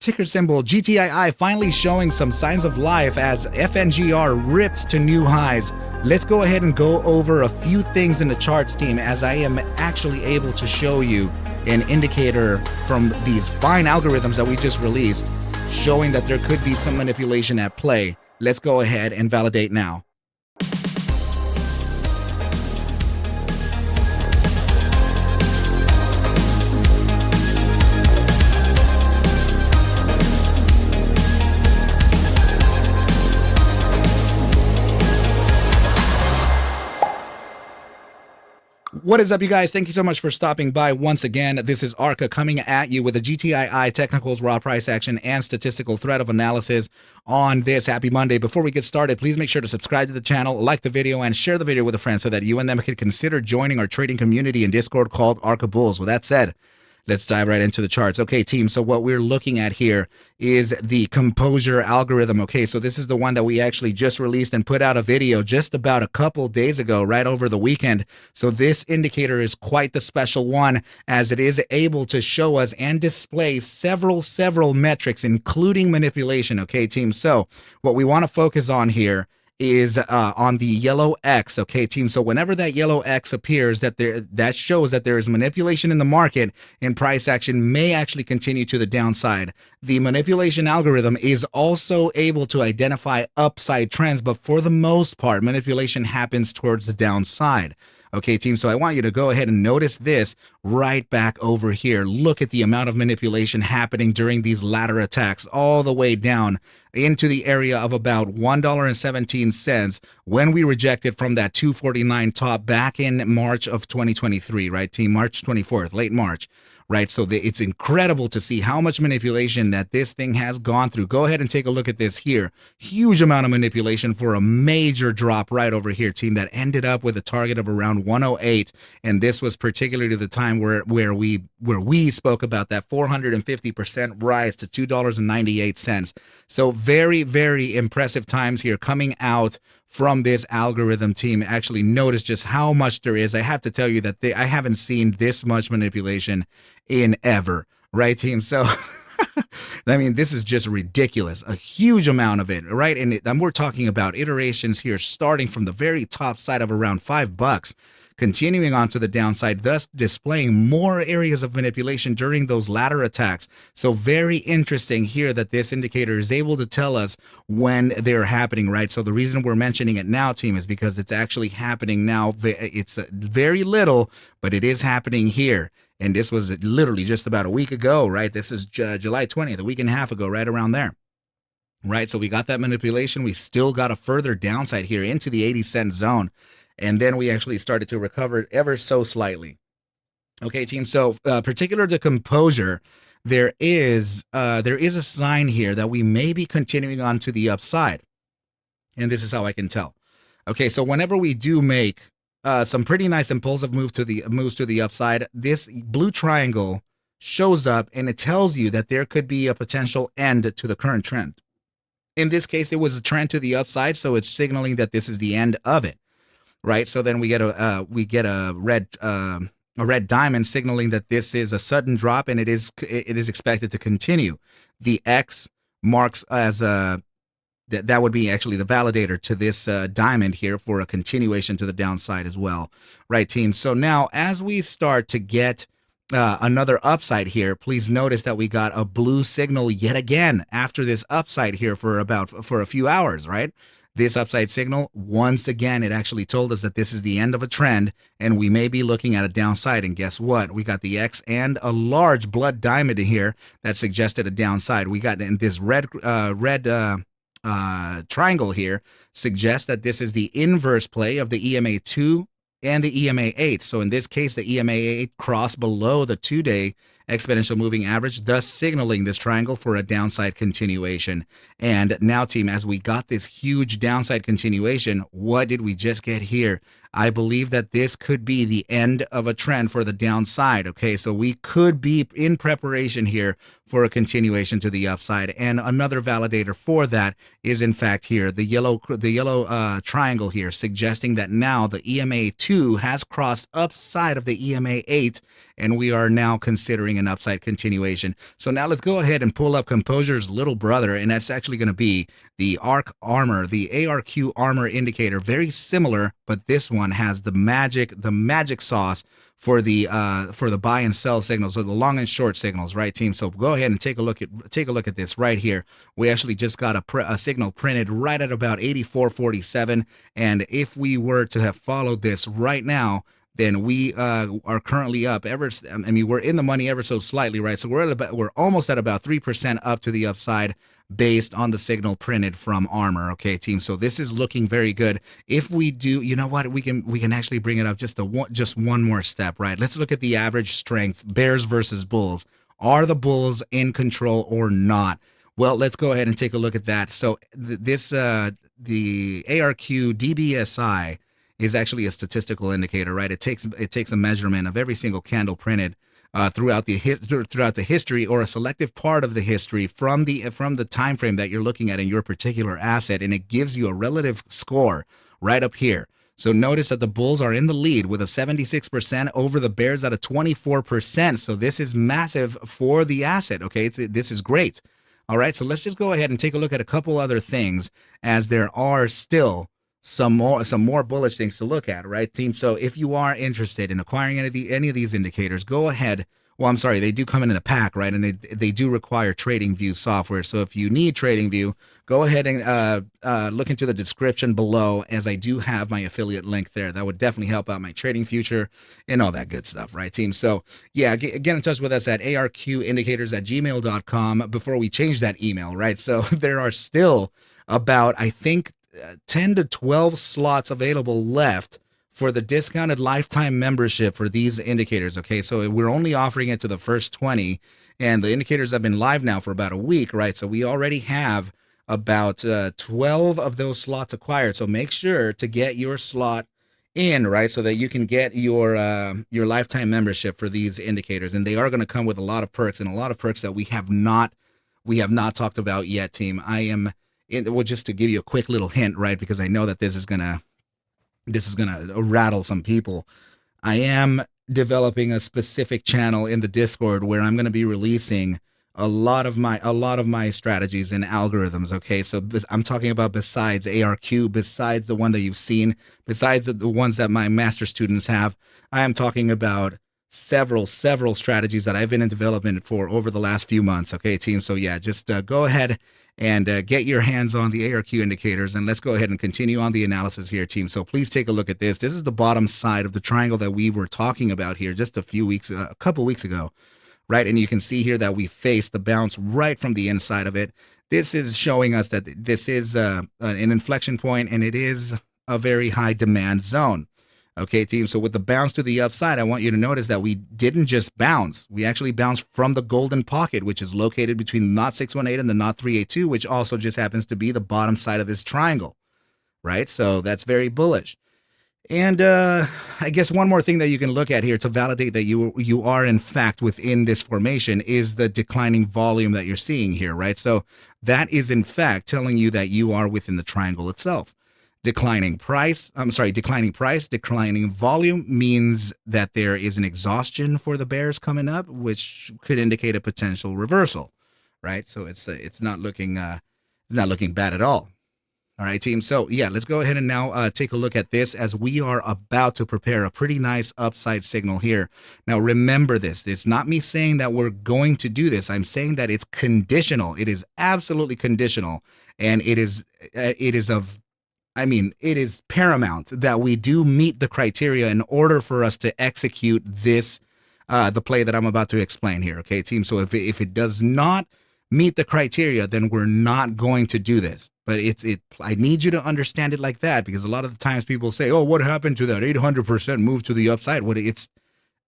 Ticker symbol GTII finally showing some signs of life as FNGR rips to new highs. Let's go ahead and go over a few things in the charts, team, as I am actually able to show you an indicator from these fine algorithms that we just released showing that there could be some manipulation at play. Let's go ahead and validate now. What is up, you guys? Thank you so much for stopping by once again. This is ARCa coming at you with a GTII technicals, raw price action, and statistical threat of analysis on this happy Monday. Before we get started, please make sure to subscribe to the channel, like the video, and share the video with a friend so that you and them can consider joining our trading community in Discord called ARCa Bulls. With that said, let's dive right into the charts. Okay, team, so what we're looking at here is the composure algorithm. Okay, so this is the one that we actually just released and put out a video just about a couple days ago, right over the weekend. So this indicator is quite the special one, as it is able to show us and display several metrics, including manipulation. Okay, team, so what we want to focus on here is on the yellow X. Okay, team, so whenever that yellow X appears, that shows that there is manipulation in the market and price action may actually continue to the downside. The manipulation algorithm is also able to identify upside trends, but for the most part, manipulation happens towards the downside. Okay, team, so I want you to go ahead and notice this right back over here. Look at the amount of manipulation happening during these ladder attacks all the way down into the area of about $1.17 when we rejected from that 249 top back in March of 2023, right, team? March 24th, late March. Right, so it's incredible to see how much manipulation that this thing has gone through. Go ahead and take a look at this here. Huge amount of manipulation for a major drop right over here, team, that ended up with a target of around 108. And this was particularly the time where we spoke about that 450% rise to $2.98. So very impressive times here coming out from this algorithm, team. Actually notice just how much there is. I have to tell you that I haven't seen this much manipulation in ever, right, team? So I mean, this is just ridiculous. A huge amount of it, right? And we're talking about iterations here starting from the very top side of around $5, continuing on to the downside, thus displaying more areas of manipulation during those ladder attacks. So very interesting here that this indicator is able to tell us when they're happening, right? So the reason we're mentioning it now, team, is because it's actually happening now. It's very little, but it is happening here. And this was literally just about a week ago, right? This is July 20th, a week and a half ago, right around there. Right, so we got that manipulation. We still got a further downside here into the 80-cent zone. And then we actually started to recover ever so slightly. Okay, team, so particular to composure, there is a sign here that we may be continuing on to the upside. And this is how I can tell. Okay, so whenever we do make some pretty nice impulsive moves to the upside, this blue triangle shows up and it tells you that there could be a potential end to the current trend. In this case, it was a trend to the upside, so it's signaling that this is the end of it. Right, so then we get a red diamond signaling that this is a sudden drop and it is expected to continue. The X marks as that would be actually the validator to this diamond here for a continuation to the downside as well. Right, team. So now as we start to get another upside here, please notice that we got a blue signal yet again after this upside here for a few hours, right? This upside signal, once again, it actually told us that this is the end of a trend and we may be looking at a downside. And guess what? We got the X and a large blood diamond in here that suggested a downside. We got this red triangle here suggests that this is the inverse play of the EMA2 and the EMA8. So in this case, the EMA8 crossed below the 2-day exponential moving average, thus signaling this triangle for a downside continuation. And now, team, as we got this huge downside continuation, what did we just get here? I believe that this could be the end of a trend for the downside. Okay, so we could be in preparation here for a continuation to the upside. And another validator for that is in fact here the yellow triangle here, suggesting that now the EMA 2 has crossed upside of the EMA 8, and we are now considering an upside continuation. So now let's go ahead and pull up Composure's little brother, and that's actually going to be the ARCa, the ARQ armor indicator. Very similar, but this one has the magic sauce for the buy and sell signals, or the long and short signals, right, team? So go ahead and take a look at this right here. We actually just got a signal printed right at about 84.47, and if we were to have followed this right now, then we are currently up we're in the money ever so slightly, right? So we're almost at about 3% up to the upside based on the signal printed from armor. Okay, team. So this is looking very good. If we do, you know what, we can actually bring it up just one more step, right? Let's look at the average strength, bears versus bulls. Are the bulls in control or not? Well, let's go ahead and take a look at that. So the ARQ DBSI is actually a statistical indicator, right? It takes a measurement of every single candle printed throughout the history, or a selective part of the history from the time frame that you're looking at in your particular asset, and it gives you a relative score right up here. So notice that the bulls are in the lead with a 76% over the bears at a 24%. So this is massive for the asset. Okay, this is great. All right, so let's just go ahead and take a look at a couple other things, as there are still some more bullish things to look at, right, team? So if you are interested in acquiring any of these indicators, go ahead. Well, I'm sorry, they do come in a pack, right? And they do require TradingView software. So if you need TradingView, go ahead and look into the description below, as I do have my affiliate link there. That would definitely help out my trading future and all that good stuff, right, team? So yeah, get in touch with us at arqindicators@gmail.com before we change that email, right? So there are still about, I think, 10 to 12 slots available left for the discounted lifetime membership for these indicators. Okay, so we're only offering it to the first 20, and the indicators have been live now for about a week, right? So we already have about 12 of those slots acquired. So make sure to get your slot in, right, so that you can get your lifetime membership for these indicators. And they are going to come with a lot of perks, and a lot of perks that we have not talked about yet, team. Well, just to give you a quick little hint, right, because I know that this is gonna rattle some people. I am developing a specific channel in the Discord where I'm gonna be releasing a lot of my strategies and algorithms. Okay, so I'm talking about besides ARQ, besides the one that you've seen, besides the ones that my master students have. I am talking about several strategies that I've been in development for over the last few months. Okay, team. So yeah, just go ahead and get your hands on the ARQ indicators, and let's go ahead and continue on the analysis here, team. So please take a look at this. This is the bottom side of the triangle that we were talking about here just a couple weeks ago, right? And you can see here that we faced the bounce right from the inside of it. This is showing us that this is an inflection point, and it is a very high demand zone. Okay, team, so with the bounce to the upside, I want you to notice that we didn't just bounce. We actually bounced from the golden pocket, which is located between the knot 618 and the knot 382, which also just happens to be the bottom side of this triangle, right? So that's very bullish. And I guess one more thing that you can look at here to validate that you are in fact within this formation is the declining volume that you're seeing here, right? So that is in fact telling you that you are within the triangle itself. Declining price, declining volume means that there is an exhaustion for the bears coming up, which could indicate a potential reversal, right? So it's not looking bad at all. All right, team. So yeah, let's go ahead and now take a look at this, as we are about to prepare a pretty nice upside signal here. Now remember this. It's not me saying that we're going to do this. I'm saying that it's conditional. It is absolutely conditional, and it is paramount that we do meet the criteria in order for us to execute this, the play that I'm about to explain here. Okay, team. So if it does not meet the criteria, then we're not going to do this. But I need you to understand it like that, because a lot of the times people say, "Oh, what happened to that 800% move to the upside?"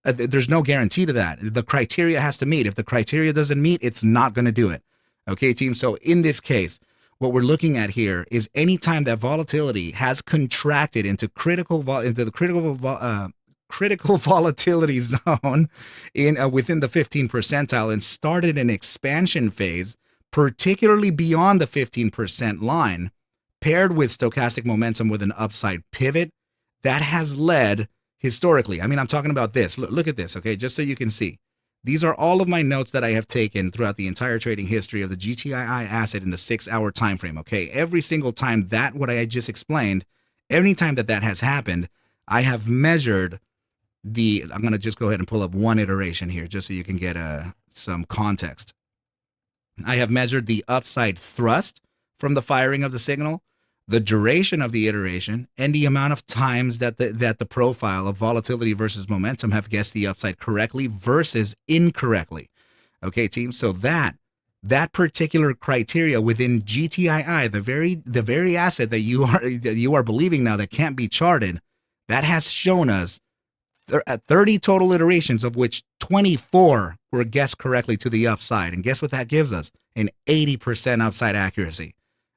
There's no guarantee to that. The criteria has to meet. If the criteria doesn't meet, it's not going to do it. Okay, team. So in this case, what we're looking at here is anytime that volatility has contracted into the critical volatility zone within the 15 percentile and started an expansion phase, particularly beyond the 15% line, paired with stochastic momentum with an upside pivot, that has led historically. I mean, I'm talking about this. Look at this, okay? Just so you can see. These are all of my notes that I have taken throughout the entire trading history of the GTII asset in the 6-hour time frame, okay? Every single time that what I just explained, any time that that has happened, I have measured I'm going to just go ahead and pull up one iteration here just so you can get some context. I have measured the upside thrust from the firing of the signal, the duration of the iteration, and the amount of times that the profile of volatility versus momentum have guessed the upside correctly versus incorrectly. Okay, team. So that particular criteria within GTII, the very asset that you are believing now that can't be charted, that has shown us 30 total iterations, of which 24 were guessed correctly to the upside. And guess what that gives us? An 80% upside accuracy.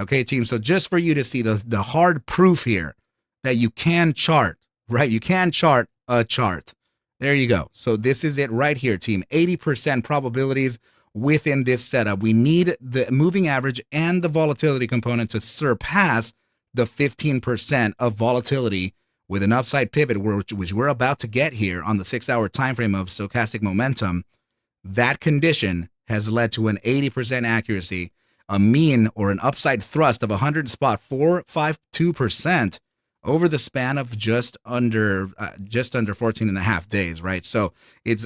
Okay, team. So just for you to see the hard proof here that you can chart, right? You can chart a chart. There you go. So this is it right here, team. 80% probabilities within this setup. We need the moving average and the volatility component to surpass the 15% of volatility with an upside pivot, which we're about to get here on the 6-hour time frame of stochastic momentum. That condition has led to an 80% accuracy, a mean or an upside thrust of 100.452% over the span of just under 14 and a half days, right? So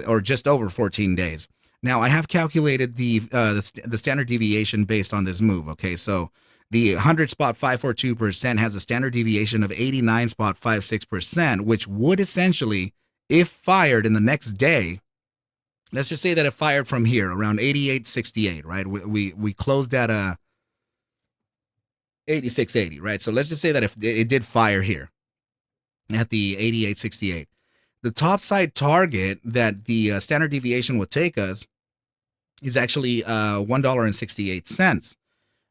or just over 14 days. Now I have calculated the standard deviation based on this move. Okay, so the 100.542% has a standard deviation of 89.56%, which would essentially, if fired in the next day, let's just say that it fired from here around 88.68, right? We closed at 86.80, right? So let's just say that if it did fire here at the 88.68, the topside target that the standard deviation would take us is actually $1.68.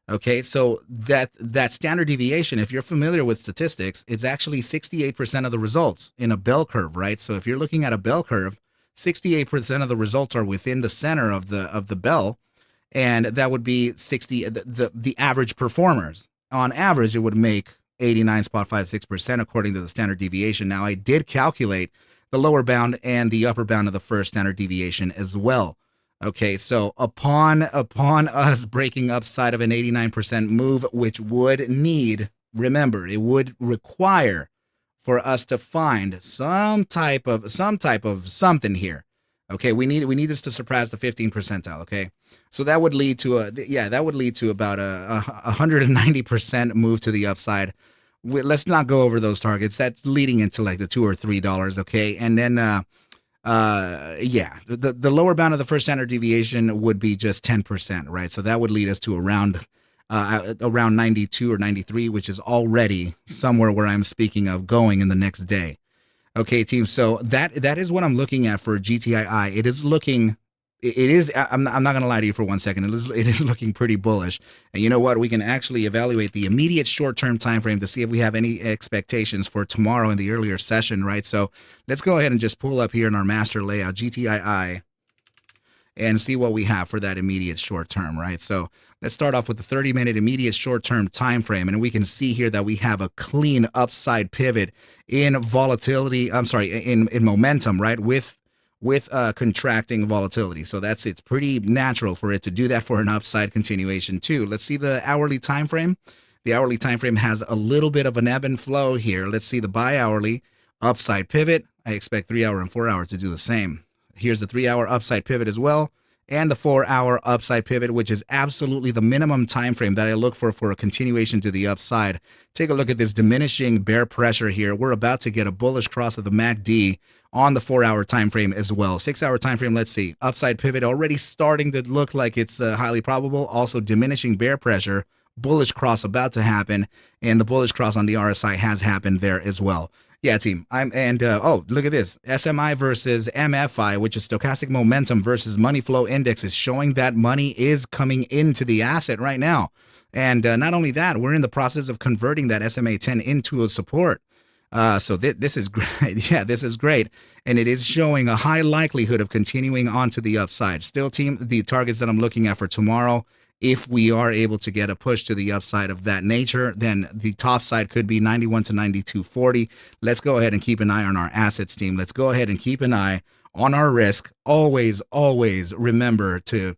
Okay, so that standard deviation, if you're familiar with statistics, it's actually 68% of the results in a bell curve, right? So if you're looking at a bell curve, 68% of the results are within the center of the bell, and that would be the average performers. On average, it would make 89.56% according to the standard deviation. Now, I did calculate the lower bound and the upper bound of the first standard deviation as well. Okay, so upon us breaking upside of an 89% move, which would need, remember, it would require for us to find some type of something here. Okay, we need this to surpass the 15 percentile. Okay, so that would lead to about a 190% move to the upside. Let's not go over those targets. That's leading into like the $2 or $3. Okay, and then the lower bound of the first standard deviation would be just 10%, right? So that would lead us to around 92 or 93, which is already somewhere where I'm speaking of going in the next day. Okay, team. So that is what I'm looking at for GTII. I'm not going to lie to you for 1 second. It is looking pretty bullish. And you know what? We can actually evaluate the immediate short-term time frame to see if we have any expectations for tomorrow in the earlier session, right? So let's go ahead and just pull up here in our master layout, GTII, and see what we have for that immediate short-term, right? So let's start off with the 30-minute immediate short-term time frame, and we can see here that we have a clean upside pivot in volatility. I'm sorry, in momentum, right? With contracting volatility. So it's pretty natural for it to do that for an upside continuation too. Let's see the hourly time frame. The hourly time frame has a little bit of an ebb and flow here. Let's see the bi-hourly upside pivot. I expect 3-hour and 4-hour to do the same. Here's the 3-hour upside pivot as well, and the 4-hour upside pivot, which is absolutely the minimum time frame that I look for a continuation to the upside. Take a look at this diminishing bear pressure here. We're about to get a bullish cross of the MACD on the 4-hour time frame as well. 6-hour time frame, let's see. Upside pivot already starting to look like it's highly probable. Also diminishing bear pressure, bullish cross about to happen, and the bullish cross on the RSI has happened there as well. Yeah, team. Oh, look at this. SMI versus MFI, which is stochastic momentum versus money flow index, is showing that money is coming into the asset right now. And not only that, we're in the process of converting that SMA 10 into a support. So this is great. Yeah, this is great. And it is showing a high likelihood of continuing on to the upside. Still, team, the targets that I'm looking at for tomorrow, if we are able to get a push to the upside of that nature, then the top side could be 91 to 92.40. Let's go ahead and keep an eye on our assets, team. Let's go ahead and keep an eye on our risk. Always, always remember to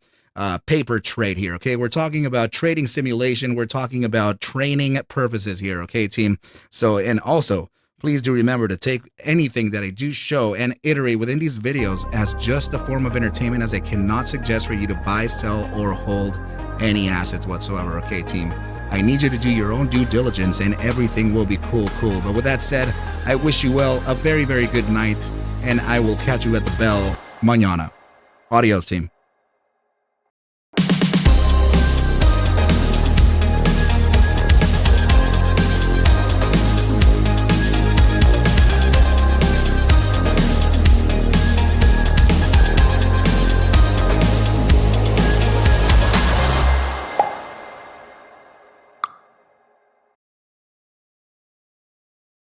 paper trade here. Okay, we're talking about trading simulation. We're talking about training purposes here. Okay, team. So, and also, please do remember to take anything that I do show and iterate within these videos as just a form of entertainment, as I cannot suggest for you to buy, sell, or hold any assets whatsoever. Okay, team. I need you to do your own due diligence and everything will be cool. But with that said, I wish you well, a very, very good night, and I will catch you at the bell mañana. Adios, team.